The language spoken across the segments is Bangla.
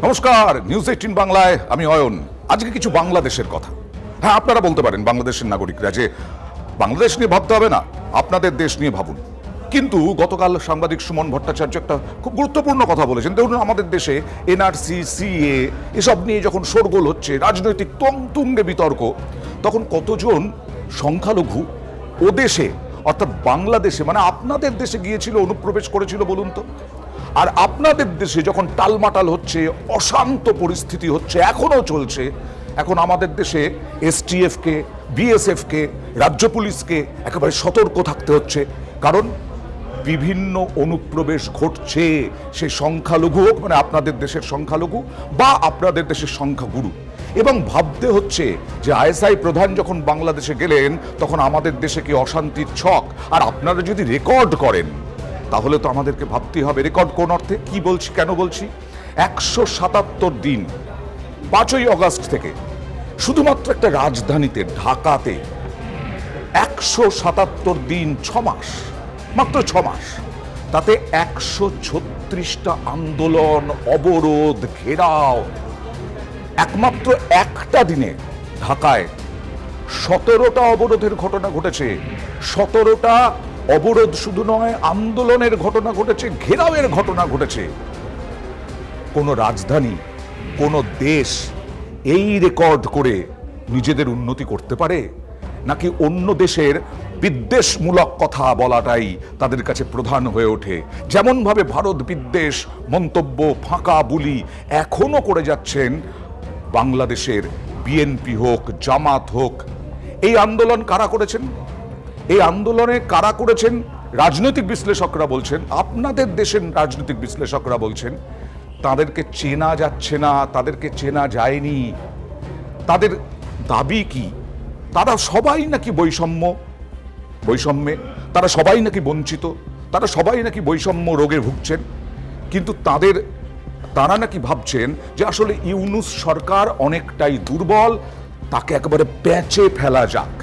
নমস্কার, নিউজ 18 বাংলায় আমি অয়ন। আজকে কিছু বাংলাদেশের কথা। হ্যাঁ, আপনারা বলতে পারেন বাংলাদেশের নাগরিকরা যে বাংলাদেশ নিয়ে ভাবতে হবে না, আপনাদের দেশ নিয়ে ভাবুন। কিন্তু গতকাল সাংবাদিক সুমন ভট্টাচার্য একটা খুব গুরুত্বপূর্ণ কথা বলেছেন। দেখুন, আমাদের দেশে এনআরসি, সিএ এসব নিয়ে যখন শোরগোল হচ্ছে, রাজনৈতিক তুঙ্গে বিতর্ক, তখন কতজন সংখ্যালঘু ও দেশে অর্থাৎ বাংলাদেশে মানে আপনাদের দেশে গিয়েছিল, অনুপ্রবেশ করেছিল বলুন তো। আর আপনাদের দেশে যখন টালমাটাল হচ্ছে, অশান্ত পরিস্থিতি হচ্ছে, এখনো চলছে, এখন আমাদের দেশে এসটিএফকে, বিএসএফকে, রাজ্য পুলিশকে একেবারে সতর্ক থাকতে হচ্ছে। কারণ বিভিন্ন অনুপ্রবেশ ঘটছে, সে সংখ্যালঘু হোক, মানে আপনাদের দেশের সংখ্যালঘু বা আপনাদের দেশের সংখ্যাগুরু। এবং ভাবতে হচ্ছে যে আইএসআই প্রধান যখন বাংলাদেশে গেলেন, তখন আমাদের দেশে কি অশান্তির ছক। আর আপনারা যদি রেকর্ড করেন, তাহলে তো আমাদেরকে ভাবতেই হবে রেকর্ড কোন অর্থে, কি বলছি, কেন বলছি। 177 দিন 5ই অগস্ট থেকে শুধুমাত্র একটা রাজধানীতে ঢাকাতে 177 দিন, 6 মাস, মাত্র 6 মাস, তাতে 136টা আন্দোলন, অবরোধ, ঘেরাও। একমাত্র একটা দিনে ঢাকায় 17টা অবরোধের ঘটনা ঘটেছে। 17টা অবরোধ শুধু নয়, আন্দোলনের ঘটনা ঘটেছে, ঘেরাওয়ের ঘটনা ঘটেছে। কোন রাজধানী, কোন দেশ এই রেকর্ড করে নিজেদের উন্নতি করতে পারে? নাকি অন্য দেশের বিদ্বেষমূলক কথা বলাটাই তাদের কাছে প্রধান হয়ে ওঠে? যেমনভাবে ভারত বিদ্বেষ মন্তব্য, ফাঁকা বুলি এখনো করে যাচ্ছেন বাংলাদেশের বিএনপি হোক, জামাত হোক। এই আন্দোলন কারা করেছেন? এই আন্দোলনে কারা করেছেন? রাজনৈতিক বিশ্লেষকরা বলছেন, আপনাদের দেশের রাজনৈতিক বিশ্লেষকরা বলছেন, তাদেরকে চেনা যাচ্ছে না, তাদেরকে চেনা যায়নি। তাদের দাবি কি? তারা সবাই নাকি বৈষম্যে, তারা সবাই নাকি বঞ্চিত, তারা সবাই নাকি বৈষম্য রোগে ভুগছেন। কিন্তু তারা নাকি ভাবছেন যে আসলে ইউনূস সরকার অনেকটাই দুর্বল, তাকে একেবারে প্যাঁচে ফেলা যাক।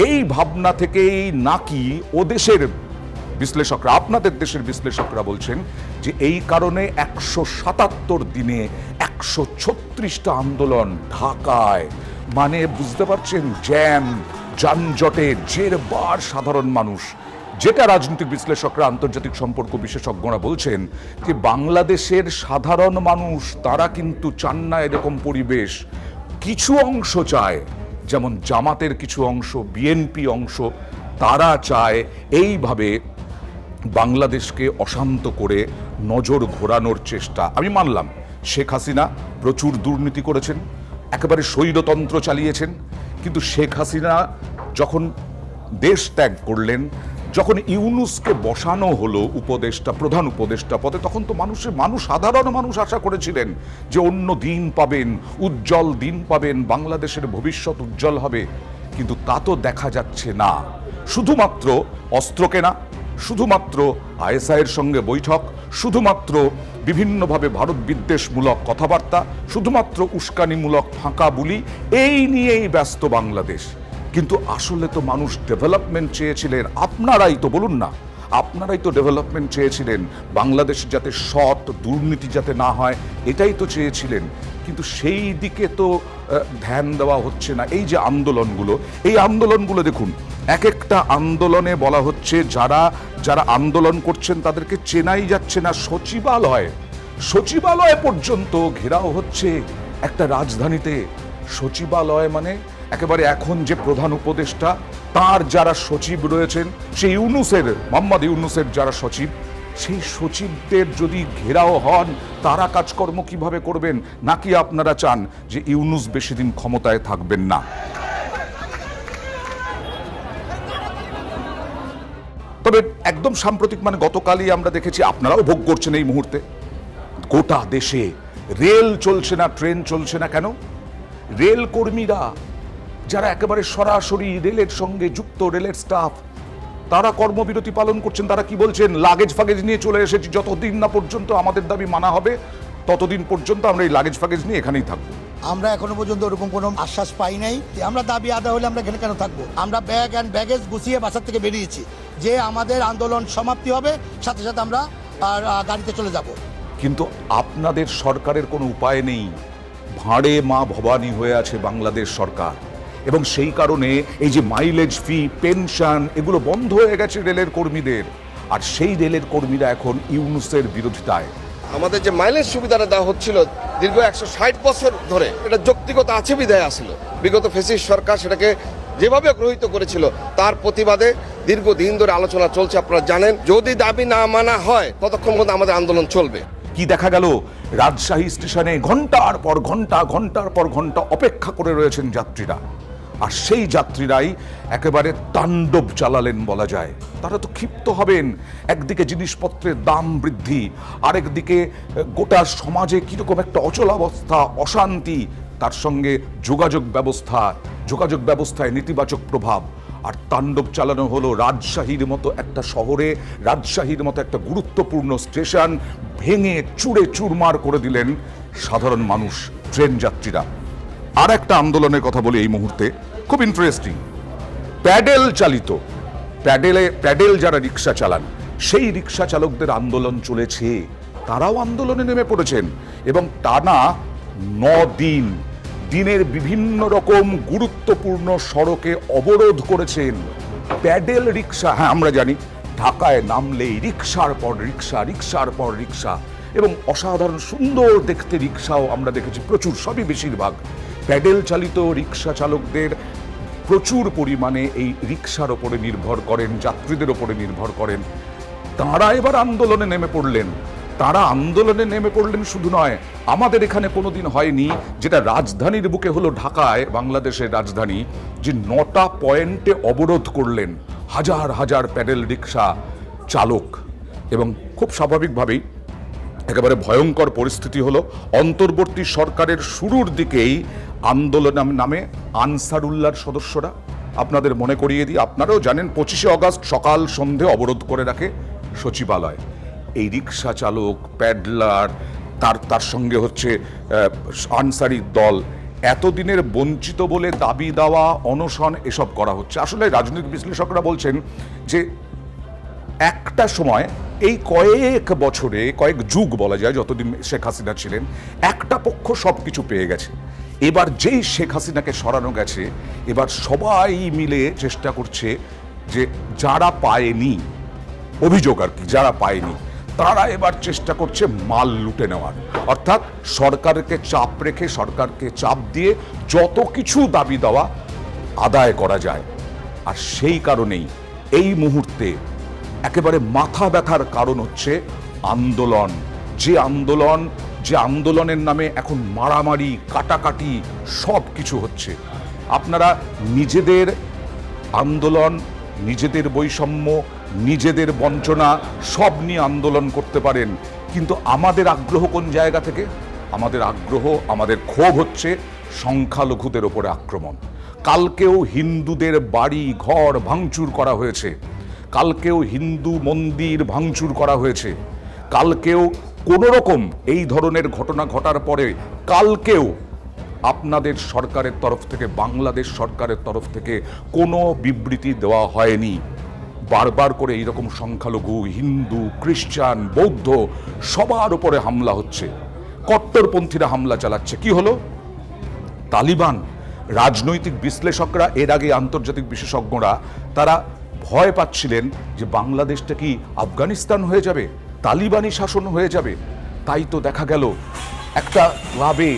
এই ভাবনা থেকেই নাকি ও দেশের বিশ্লেষকরা, আপনাদের দেশের বিশ্লেষকরা বলছেন যে এই কারণে 177 দিনে 136টা আন্দোলন ঢাকায়। মানে বুঝতে পারছেন, জ্যাম, যানজটে জেরবার সাধারণ মানুষ। যেটা রাজনৈতিক বিশ্লেষকরা, আন্তর্জাতিক সম্পর্ক বিশেষজ্ঞরা বলছেন যে বাংলাদেশের সাধারণ মানুষ তারা কিন্তু চান না এরকম পরিবেশ। কিছু অংশ চায়, যেমন জামাতের কিছু অংশ, বিএনপি অংশ, তারা চায় এইভাবে বাংলাদেশকে অশান্ত করে নজর ঘোরানোর চেষ্টা। আমি মানলাম শেখ হাসিনা প্রচুর দুর্নীতি করেছেন, একেবারে স্বৈরতন্ত্র চালিয়েছেন, কিন্তু শেখ হাসিনা যখন দেশ ত্যাগ করলেন, যখন ইউনূসকে বসানো হলো উপদেষ্টা, প্রধান উপদেষ্টা পদে, তখন তো সাধারণ মানুষ আশা করেছিলেন যে অন্য দিন পাবেন, উজ্জ্বল দিন পাবেন, বাংলাদেশের ভবিষ্যৎ উজ্জ্বল হবে। কিন্তু তা তো দেখা যাচ্ছে না। শুধুমাত্র অস্ত্র কেনা, শুধুমাত্র আইএসআইয়ের সঙ্গে বৈঠক, শুধুমাত্র বিভিন্নভাবে ভারত বিদ্বেষমূলক কথাবার্তা, শুধুমাত্র উস্কানিমূলক ফাঁকা বুলি, এই নিয়েই ব্যস্ত বাংলাদেশ। কিন্তু আসলে তো মানুষ ডেভেলপমেন্ট চেয়েছিলেন। আপনারাই তো বলুন না, আপনারাই তো ডেভেলপমেন্ট চেয়েছিলেন, বাংলাদেশ যাতে সৎ, দুর্নীতি যাতে না হয়, এটাই তো চেয়েছিলেন। কিন্তু সেই দিকে তো ধ্যান দেওয়া হচ্ছে না। এই যে আন্দোলনগুলো, এই আন্দোলনগুলো দেখুন, এক একটা আন্দোলনে বলা হচ্ছে যারা আন্দোলন করছেন তাদেরকে চেনাই যাচ্ছে না। সচিবালয় পর্যন্ত ঘেরাও হচ্ছে একটা রাজধানীতে। সচিবালয় মানে একেবারে এখন যে প্রধান উপদেষ্টা, তার যারা সচিব রয়েছেন, সেই মোহাম্মদ ইউনূসের যারা সচিব, সেই সচিবদের যদি ঘেরাও হন, তারা কাজকর্ম কিভাবে করবেন? নাকি আপনারা চান যে ইউনূস বেশি দিন ক্ষমতায় থাকবেন না? তবে একদম সাম্প্রতিক, মানে গতকালই আমরা দেখেছি, আপনারাও ভোগ করছেন এই মুহূর্তে, গোটা দেশে রেল চলছে না, ট্রেন চলছে না। কেন? রেল কর্মীরা যারা একেবারে সরাসরি রেলের সঙ্গে যুক্ত, রেলের স্টাফ, তারা কর্মবিরতি পালন করছেন। তারা কি বলছেন? লাগেজ ফাগেজ নিয়ে চলে এসেছি, যতদিন না পর্যন্ত আমাদের দাবি মানা হবে ততদিন পর্যন্ত আমরা এই লাগেজ ফাগেজ নিয়ে এখানেই থাকবো। আমরা এখনো পর্যন্ত ওরকম কোনো আশ্বাস পাই নাই। আমরা দাবি আদায় হলে আমরা এখানে কেন থাকবো? আমরা ব্যাগ অ্যান্ড ব্যাগেজ গুছিয়ে বাসার থেকে বেরিয়েছি যে আমাদের আন্দোলন সমাপ্তি হবে, সাথে সাথে আমরা গাড়িতে চলে যাব। কিন্তু আপনাদের সরকারের কোনো উপায় নেই। ভাঁড়ে মা ভবানী হয়ে আছে বাংলাদেশ সরকার, এবং সেই কারণে এই যে মাইলেজ ফি, পেনশন, এগুলো বন্ধ হয়ে গেছে রেলের কর্মীদের। আর সেই রেলের কর্মীরা এখন ইউনূসের বিরোধিতায়। আমাদের যে মাইলেজ সুবিধাটা দেওয়া হচ্ছিল দীর্ঘ 160 বছর ধরে, এটা যৌক্তিকতা আছে বিধায় আসছিল। বিগত ফ্যাসিস্ট সরকার সেটাকে যেভাবে গ্রহীত করেছিল, তার প্রতিবাদে দীর্ঘদিন ধরে আলোচনা চলছে। আপনারা জানেন, যদি দাবি না মানা হয় ততক্ষণ পর্যন্ত আমাদের আন্দোলন চলবে। কি দেখা গেল, রাজশাহী স্টেশনে ঘন্টার পর ঘন্টা অপেক্ষা করে রয়েছেন যাত্রীরা। আর সেই যাত্রীরাই একেবারে তাণ্ডব চালালেন বলা যায়। তারা তো ক্ষিপ্ত হবেন। একদিকে জিনিসপত্রের দাম বৃদ্ধি, আরেকদিকে গোটা সমাজে কিরকম একটা অচলাবস্থা, অশান্তি, তার সঙ্গে যোগাযোগ ব্যবস্থায় নেতিবাচক প্রভাব। আর তাণ্ডব চালানো হলো রাজশাহীর মতো একটা শহরে, রাজশাহীর মতো একটা গুরুত্বপূর্ণ স্টেশন ভেঙে চুরে চুরমার করে দিলেন সাধারণ মানুষ, ট্রেন যাত্রীরা। আর একটা আন্দোলনের কথা বলি এই মুহূর্তে, খুব ইন্টারেস্টিং। প্যাডেল যারা রিক্সা চালান, সেই রিক্সা চালকদের আন্দোলন চলেছে। তারাও আন্দোলনে নেমে পড়েছেন এবং টানা 9 দিন দিনের বিভিন্ন রকম গুরুত্বপূর্ণ সড়কে অবরোধ করেছেন প্যাডেল রিক্সা। হ্যাঁ, আমরা জানি ঢাকায় নামলেই রিক্সার পর রিক্সা, এবং অসাধারণ সুন্দর দেখতে রিক্সাও আমরা দেখেছি প্রচুর, সবই বেশিরভাগ প্যাডেল চালিত রিক্সা চালকদের প্রচুর পরিমাণে এই রিক্সার ওপরে নির্ভর করেন, যাত্রীদের ওপরে নির্ভর করেন। তাঁরা এবার আন্দোলনে নেমে পড়লেন। শুধু নয়, আমাদের এখানে কোনোদিন হয়নি, যেটা রাজধানীর বুকে হলো ঢাকায়, বাংলাদেশের রাজধানী, যে 9টা পয়েন্টে অবরোধ করলেন হাজার প্যাডেল রিক্সা চালক। এবং খুব স্বাভাবিকভাবেই একেবারে ভয়ঙ্কর পরিস্থিতি হলো। অন্তর্বর্তী সরকারের শুরুর দিকেই আন্দোলন নামে আনসারুল্লাহর সদস্যরা, আপনাদের মনে করিয়ে দিই, আপনারাও জানেন, 25শে অগস্ট সকাল সন্ধে অবরোধ করে রাখে সচিবালয়। এই রিক্সা চালক, প্যাডলার, তার সঙ্গে হচ্ছে আনসারির দল, এতদিনের বঞ্চিত বলে দাবি দেওয়া, অনশন এসব করা হচ্ছে। আসলে রাজনৈতিক বিশ্লেষকরা বলছেন যে একটা সময়, এই কয়েক বছরে, কয়েক যুগ বলা যায়, যতদিন শেখ হাসিনা ছিলেন, একটা পক্ষ সব কিছু পেয়ে গেছে। এবার যেই শেখ হাসিনাকে সরানো গেছে, এবার সবাই মিলে চেষ্টা করছে যে যারা পায়নি, অভিযোগ আর কি, যারা পায়নি তারা এবার চেষ্টা করছে মাল লুটে নেওয়ার। অর্থাৎ সরকারকে চাপ রেখে, সরকারকে চাপ দিয়ে যত কিছু দাবি দেওয়া আদায় করা যায়। আর সেই কারণেই এই মুহূর্তে একেবারে মাথা ব্যথার কারণ হচ্ছে আন্দোলন। যে আন্দোলনের নামে এখন মারামারি, কাটাকাটি সব কিছু হচ্ছে। আপনারা নিজেদের আন্দোলন, নিজেদের বৈষম্য, নিজেদের বঞ্চনা সব নিয়ে আন্দোলন করতে পারেন, কিন্তু আমাদের আগ্রহ কোন জায়গা থেকে? আমাদের ক্ষোভ হচ্ছে সংখ্যালঘুদের ওপরে আক্রমণ। কালকেও হিন্দুদের বাড়ি ঘর ভাঙচুর করা হয়েছে, কালকেও হিন্দু মন্দির ভাঙচুর করা হয়েছে, কালকেও কোনো রকম এই ধরনের ঘটনা ঘটার পরে কালকেও আপনাদের সরকারের তরফ থেকে, বাংলাদেশ সরকারের তরফ থেকে কোনো বিবৃতি দেওয়া হয়নি। বারবার করে এইরকম সংখ্যালঘু, হিন্দু, খ্রিস্টান, বৌদ্ধ সবার উপরে হামলা হচ্ছে, কট্টরপন্থীরা হামলা চালাচ্ছে। কি হলো? তালিবান। রাজনৈতিক বিশ্লেষকরা, এর আগে আন্তর্জাতিক বিশেষজ্ঞরা, তারা ভয় পাচ্ছিলেন যে বাংলাদেশটা কি আফগানিস্তান হয়ে যাবে, তালিবানি শাসন হয়ে যাবে। তাই তো দেখা গেল একটা ক্লাবে,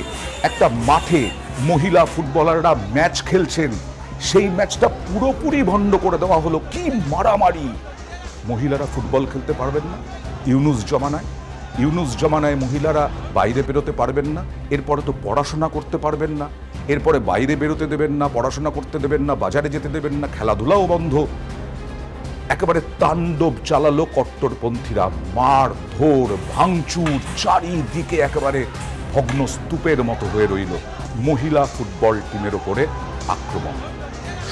একটা মাঠে মহিলা ফুটবলাররা ম্যাচ খেলছেন, সেই ম্যাচটা পুরোপুরি বন্ধ করে দেওয়া হলো। কি মারামারি! মহিলারা ফুটবল খেলতে পারবেন না ইউনূস জমানায় মহিলারা বাইরে বেরোতে পারবেন না, এরপরে তো পড়াশোনা করতে পারবেন না, এরপরে বাইরে বেরোতে দেবেন না, পড়াশোনা করতে দেবেন না, বাজারে যেতে দেবেন না, খেলাধুলাও বন্ধ। একেবারে তাণ্ডব চালালো কট্টরপন্থীরা, মারধর, ভাঙচুর, চারিদিকে একেবারে ভগ্ন স্তূপের মতো হয়ে রইল। মহিলা ফুটবল টিমের ওপরে আক্রমণ,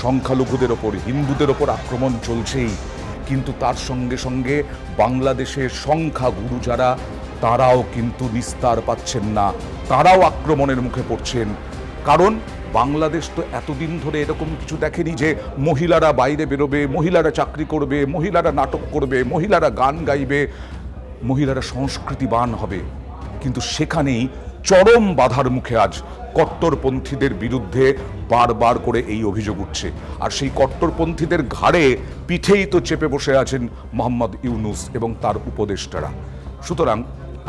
সংখ্যালঘুদের ওপর, হিন্দুদের ওপর আক্রমণ চলছেই, কিন্তু তার সঙ্গে সঙ্গে বাংলাদেশের সংখ্যাগুরু যারা, তারাও কিন্তু নিস্তার পাচ্ছেন না, তারাও আক্রমণের মুখে পড়ছেন। কারণ বাংলাদেশ তো এতদিন ধরে এরকম কিছু দেখেনি যে মহিলারা বাইরে বেরোবে, মহিলারা চাকরি করবে, মহিলারা নাটক করবে, মহিলারা গান গাইবে, মহিলারা সংস্কৃতিবান হবে। কিন্তু সেখানেই চরম বাধার মুখে আজ কট্টরপন্থীদের বিরুদ্ধে বারবার করে এই অভিযোগ উঠছে। আর সেই কট্টরপন্থীদের ঘাড়ে পিঠেই তো চেপে বসে আছেন মোহাম্মদ ইউনূস এবং তার উপদেষ্টারা। সুতরাং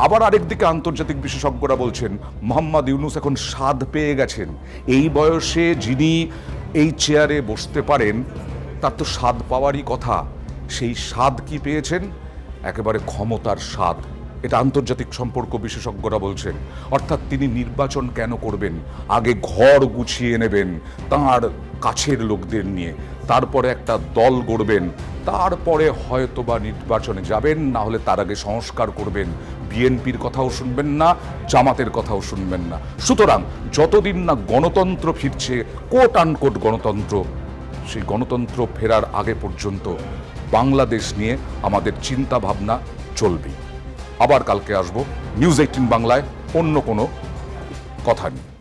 আবার আরেকদিকে আন্তর্জাতিক বিশেষজ্ঞরা বলছেন মোহাম্মদ ইউনূস এখন স্বাদ পেয়ে গেছেন। এই বয়সে যিনি এই চেয়ারে বসতে পারেন তার তো স্বাদ পাওয়ারই কথা। সেই স্বাদ কি পেয়েছেন? একেবারে ক্ষমতার স্বাদ। এটা আন্তর্জাতিক সম্পর্ক বিশেষজ্ঞরা বলছেন। অর্থাৎ তিনি নির্বাচন কেন করবেন? আগে ঘর গুছিয়ে নেবেন তাঁর কাছের লোকদের নিয়ে, তারপরে একটা দল গড়বেন, তারপরে হয়তোবা নির্বাচনে যাবেন, না হলে তার আগে সংস্কার করবেন। বিএনপির কথাও শুনবেন না, জামাতের কথাও শুনবেন না। সুতরাং যতদিন না গণতন্ত্র ফিরছে, কোট আনকোট গণতন্ত্র, সেই গণতন্ত্র ফেরার আগে পর্যন্ত বাংলাদেশ নিয়ে আমাদের চিন্তা ভাবনা চলবে। আবার কালকে আসবো নিউজ 18 বাংলায় অন্য কোনো কথা নিয়ে।